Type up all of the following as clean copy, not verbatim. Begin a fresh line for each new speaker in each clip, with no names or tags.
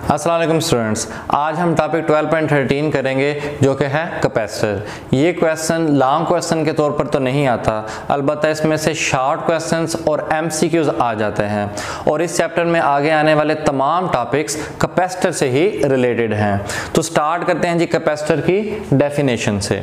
अस्सलाम वालेकुम स्टूडेंट्स, आज हम टॉपिक 12.13 करेंगे जो कि है कैपेसिटर। ये क्वेश्चन लॉन्ग क्वेश्चन के तौर पर तो नहीं आता, अलबत्ता इसमें से शॉर्ट क्वेश्चंस और एमसीक्यूज आ जाते हैं और इस चैप्टर में आगे आने वाले तमाम टॉपिक्स कैपेसिटर से ही रिलेटेड हैं। तो स्टार्ट करते हैं जी कैपेसिटर की डेफिनेशन से।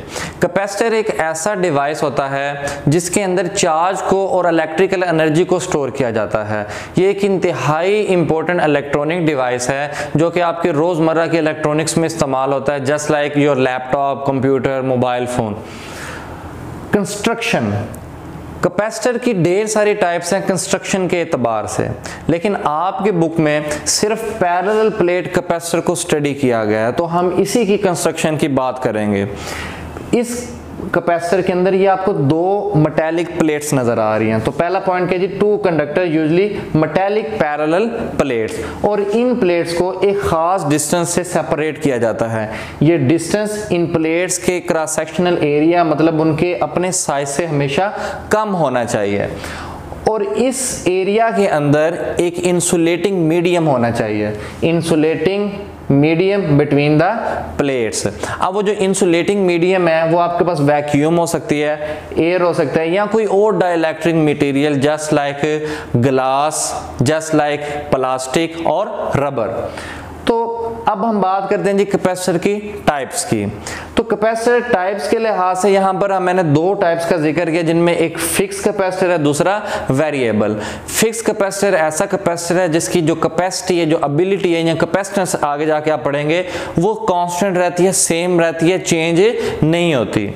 कैपेसिटर एक ऐसा डिवाइस होता है जिसके अंदर चार्ज को और इलेक्ट्रिकल एनर्जी को स्टोर किया जाता है। ये एक इंतहाई इंपॉर्टेंट इलेक्ट्रॉनिक डिवाइस है जो कि आपके रोजमर्रा के इलेक्ट्रॉनिक्स में इस्तेमाल होता है, just like your laptop, computer, mobile phone. Construction, capacitor की ढेर सारी टाइप्स हैं कंस्ट्रक्शन के एतबार से, लेकिन आपके बुक में सिर्फ पैरेलल प्लेट कैपेसिटर को स्टडी किया गया है, तो हम इसी की कंस्ट्रक्शन की बात करेंगे। इस कैपेसिटर के अंदर ये आपको दो मेटालिक प्लेट्स नजर आ रही हैं। तो पहला पॉइंट क्या जी, two conductor usually metallic parallel plates, और इन प्लेट्स को एक खास डिस्टेंस से सेपरेट किया जाता है। ये डिस्टेंस इन प्लेट्स के क्रॉस सेक्शनल एरिया मतलब उनके अपने साइज से हमेशा कम होना चाहिए, और इस एरिया के अंदर एक इंसुलेटिंग मीडियम होना चाहिए, insulating medium between the plates. अब वो जो इंसुलेटिंग मीडियम है वो आपके पास वैक्यूम हो सकती है, एयर हो सकता है, या कोई और dielectric material just like glass, just like plastic और रबर। तो अब हम बात करते हैं जी कैपेसिटर की टाइप्स की। तो कैपेसिटर टाइप्स के लिहाज से यहाँ पर मैंने दो टाइप्स का जिक्र किया, जिनमें एक फिक्स कैपेसिटर है, दूसरा वेरिएबल। फिक्स कैपेसिटर ऐसा कैपेसिटर है जिसकी जो कैपेसिटी है, जो एबिलिटी है या कैपेसिटेंस आगे जाके आप पढ़ेंगे वो कांस्टेंट रहती है, सेम रहती है, चेंज नहीं होती।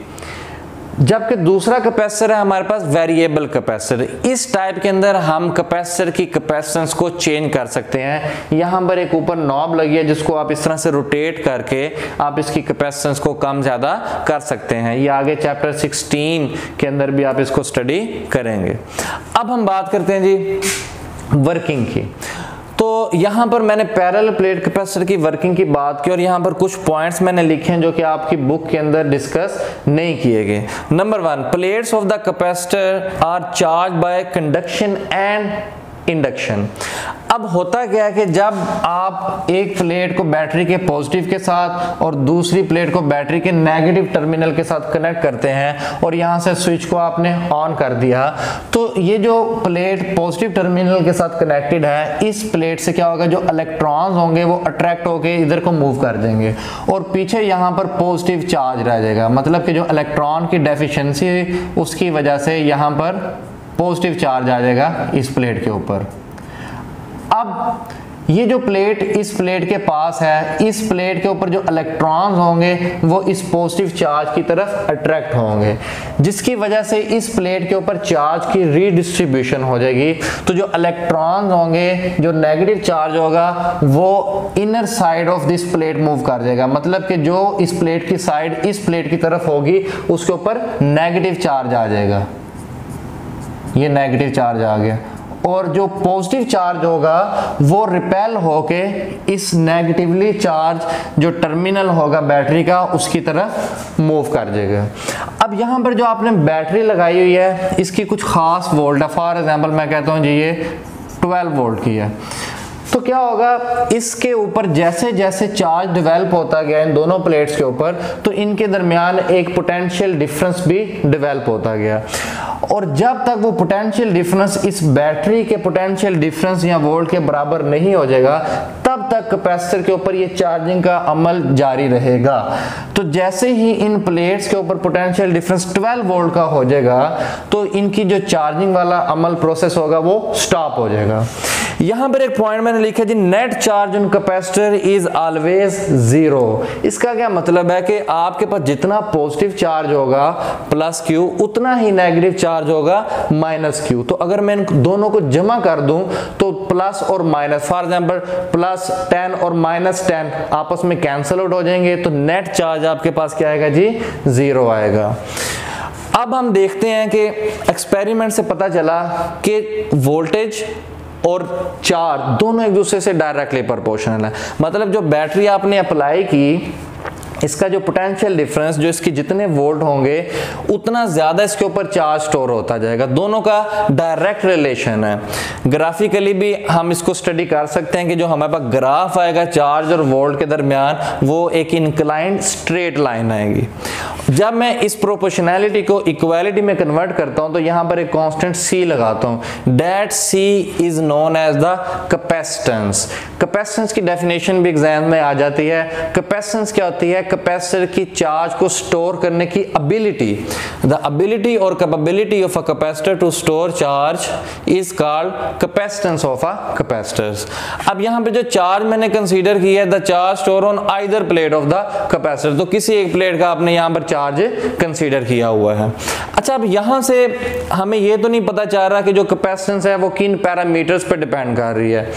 जबकि दूसरा कैपेसिटर है हमारे पास वेरिएबल कैपेसिटर। इस टाइप के अंदर हम कैपेसिटर की कैपेसिटेंस को चेंज कर सकते हैं। यहाँ पर एक ऊपर नॉब लगी है जिसको आप इस तरह से रोटेट करके आप इसकी कैपेसिटेंस को कम ज्यादा कर सकते हैं। ये आगे चैप्टर 16 के अंदर भी आप इसको स्टडी करेंगे। अब हम बात करते हैं जी वर्किंग की। तो यहाँ पर मैंने पैरेलल प्लेट कैपेसिटर की वर्किंग की बात की और यहाँ पर कुछ पॉइंट्स मैंने लिखे हैं जो कि आपकी बुक के अंदर डिस्कस नहीं किए गए। Number 1, plates of the capacitor are charge by conduction and induction. अब होता क्या है कि जब आप एक प्लेट को बैटरी के पॉजिटिव के साथ और दूसरी प्लेट को बैटरी के नेगेटिव टर्मिनल के साथ कनेक्ट करते हैं और यहाँ से स्विच को आपने ऑन कर दिया, तो ये जो प्लेट पॉजिटिव टर्मिनल के साथ कनेक्टेड है, इस प्लेट से क्या होगा, जो इलेक्ट्रॉन्स होंगे वो अट्रैक्ट होके इधर को मूव कर देंगे और पीछे यहाँ पर पॉजिटिव चार्ज रह जाएगा। मतलब कि जो इलेक्ट्रॉन की डेफिशिएंसी उसकी वजह से यहाँ पर पॉजिटिव चार्ज आ जाएगा इस प्लेट के ऊपर। अब ये जो प्लेट इस प्लेट के पास है, इस प्लेट के ऊपर जो इलेक्ट्रॉन्स होंगे वो इस पॉजिटिव चार्ज की तरफ अट्रैक्ट होंगे, जिसकी वजह से इस प्लेट के ऊपर चार्ज की रीडिस्ट्रीब्यूशन हो जाएगी। तो जो इलेक्ट्रॉन्स होंगे, जो नेगेटिव चार्ज होगा वो inner side of this plate move कर जाएगा। मतलब कि जो इस प्लेट की साइड इस प्लेट की तरफ होगी उसके ऊपर नेगेटिव चार्ज आ जाएगा, ये नेगेटिव चार्ज आ गया, और जो पॉजिटिव चार्ज होगा वो रिपेल होके इस नेगेटिवली चार्ज जो टर्मिनल होगा बैटरी का उसकी तरफ मूव कर जाएगा। अब यहाँ पर जो आपने बैटरी लगाई हुई है इसकी कुछ खास वोल्ट है, फॉर एग्जांपल मैं कहता हूँ जी ये 12 वोल्ट की है। तो क्या होगा, इसके ऊपर जैसे जैसे चार्ज डेवलप होता गया इन दोनों प्लेट्स के ऊपर, तो इनके दरमियान एक पोटेंशियल डिफरेंस भी डेवलप होता गया, और जब तक वो पोटेंशियल डिफरेंस इस बैटरी के पोटेंशियल डिफरेंस या वोल्ट के बराबर नहीं हो जाएगा तब तक कैपेसिटर के ऊपर ये चार्जिंग का अमल जारी रहेगा। तो जैसे ही इन प्लेट्स के ऊपर पोटेंशियल डिफरेंस 12 वोल्ट का हो जाएगा तो इनकी जो चार्जिंग वाला अमल प्रोसेस होगा वो स्टॉप हो जाएगा। यहाँ पर एक पॉइंट मैंने लिखा जी, net charge on capacitor is always zero. इसका क्या मतलब है कि आपके पास जितना पॉजिटिव चार्ज होगा प्लस क्यू, उतना ही नेगेटिव चार्ज होगा माइनस क्यू। तो अगर मैं इन दोनों को जमा कर दूं तो प्लस और माइनस, फॉर एग्जांपल प्लस 10 और माइनस 10 आपस में कैंसिल आउट हो जाएंगे, तो नेट चार्ज आपके पास क्या आएगा जी, जीरो आएगा। अब हम देखते हैं कि एक्सपेरिमेंट से पता चला कि वोल्टेज और चार्ज दोनों एक दूसरे से डायरेक्टली प्रोपोर्शनल है। मतलब जो बैटरी आपने अप्लाई की इसका जो पोटेंशियल डिफरेंस, जो इसकी जितने वोल्ट होंगे उतना ज़्यादा इसके ऊपर चार्ज स्टोर होता जाएगा। दोनों का डायरेक्ट रिलेशन है। ग्राफिकली भी हम इसको स्टडी कर सकते हैं कि जो हमारे पास ग्राफ आएगा चार्ज और वोल्ट के दरमियान, वो एक इंक्लाइंड स्ट्रेट लाइन आएगी। जब मैं इस प्रोपोर्शनैलिटी को इक्वालिटी में कन्वर्ट करता हूं तो यहां पर एक कांस्टेंट C लगाता हूं। That C is known as the capacitance. Capacitance की डेफिनेशन भी एग्जाम में आ जाती है। कैपेसिटेंस क्या होती है? कैपेसिटर की चार्ज को स्टोर करने की एबिलिटी। द एबिलिटी और capability of a capacitor to store charge is called capacitance of a capacitor. अब यहां पे जो चार्ज मैंने कंसीडर किया है, the charge store on either plate of the capacitor, तो किसी एक प्लेट का आपने यहां पर चार्ज कंसीडर किया हुआ है। अच्छा, अब यहां से हमें यह तो नहीं पता चल रहा कि जो कैपेसिटेंस है वो किन पैरामीटर्स पे डिपेंड कर रही है।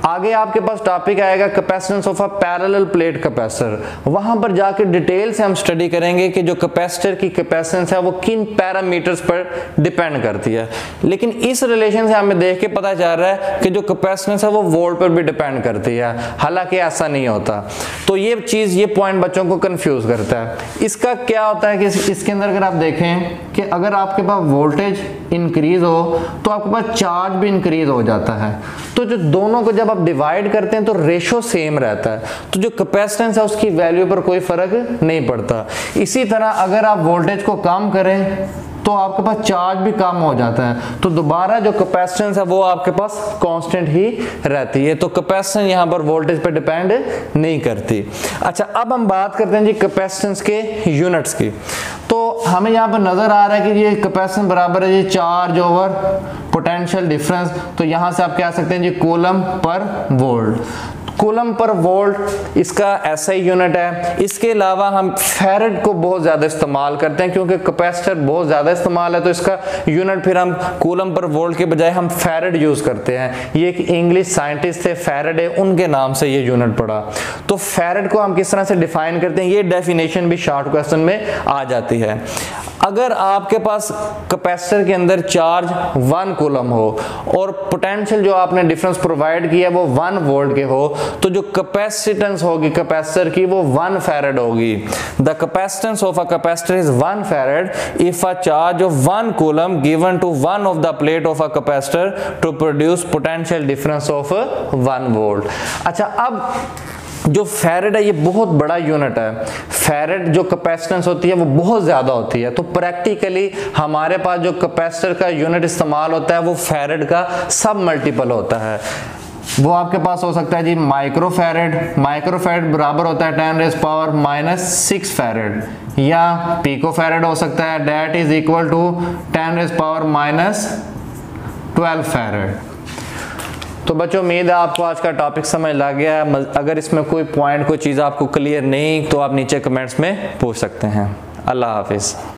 आगे आपके पास टॉपिक आएगा capacitance of a parallel plate capacitor. वहां पर जाकर डिटेल से हम स्टडी करेंगे कि जो कैपेसिटर की कैपेसिटेंस है वो किन पैरामीटर्स पर डिपेंड करती है। लेकिन इस रिलेशन से हमें देख के पता चल रहा है कि जो कैपेसिटेंस है वो वोल्ट पर भी डिपेंड करती है, हालांकि ऐसा नहीं होता। तो ये चीज, ये पॉइंट बच्चों को कंफ्यूज करता है। इसका क्या होता है कि इसके अंदर अगर आप देखें कि अगर आपके पास वोल्टेज इंक्रीज हो तो आपके पास चार्ज भी इंक्रीज हो जाता है। तो जो दोनों को जब आप डिवाइड करते हैं तो रेशो सेम रहता है, तो जो कैपेसिटेंस है उसकी वैल्यू पर कोई फर्क नहीं पड़ता। इसी तरह अगर आप वोल्टेज को कम करें तो आपके पास चार्ज भी कम हो जाता है, तो दोबारा जो कैपेसिटेंस है वो आपके पास कांस्टेंट ही रहती है। तो कैपेसिटेंस यहाँ पर वोल्टेज पे डिपेंड नहीं करती। अच्छा, अब हम बात करते हैं जी कैपेसिटेंस के यूनिट्स की। तो हमें यहाँ पर नजर आ रहा है कि ये कैपेसिटेंस बराबर है जी चार्ज ओवर पोटेंशियल डिफरेंस। तो यहाँ से आप कह सकते हैं जी कूलम पर वोल्ट। कूलम पर वोल्ट इसका SI यूनिट है। इसके अलावा हम फैरेड को बहुत ज़्यादा इस्तेमाल करते हैं, क्योंकि कैपेसिटर बहुत ज़्यादा इस्तेमाल है तो इसका यूनिट फिर हम कूलम पर वोल्ट के बजाय हम फैरेड यूज़ करते हैं। ये एक इंग्लिश साइंटिस्ट थे फैरेडे, उनके नाम से ये यूनिट पड़ा। तो फैरेड को हम किस तरह से डिफाइन करते हैं, ये डेफिनेशन भी शॉर्ट क्वेश्चन में आ जाती है। अगर आपके पास कैपेसिटर के अंदर चार्ज 1 कूलम हो और पोटेंशियल जो आपने डिफरेंस प्रोवाइड किया वो 1 वोल्ट के हो, तो जो कैपेसिटेंस होगी कैपेसिटर की वो 1 फैरेड होगी। The capacitance of a capacitor is 1 farad if a charge of 1 coulomb given to one of the plate of a capacitor to produce potential difference of 1 volt. अच्छा, अब जो फैरेड है ये बहुत बड़ा यूनिट है। फैरेड जो कैपेसिटेंस होती है वो बहुत ज़्यादा होती है, तो प्रैक्टिकली हमारे पास जो कैपेसिटर का यूनिट इस्तेमाल होता है वो फैरेड का सब मल्टीपल होता है। वो आपके पास हो सकता है जी माइक्रोफैरेड। माइक्रोफैरेड बराबर होता है 10⁻⁻⁶ फैरेड, या पिकोफैरेड हो सकता है, that is equal to 10⁻12 farad. तो बच्चों, उम्मीद है आपको आज का टॉपिक समझ लग गया है। अगर इसमें कोई पॉइंट, कोई चीज़ आपको क्लियर नहीं तो आप नीचे कमेंट्स में पूछ सकते हैं। अल्लाह हाफिज़।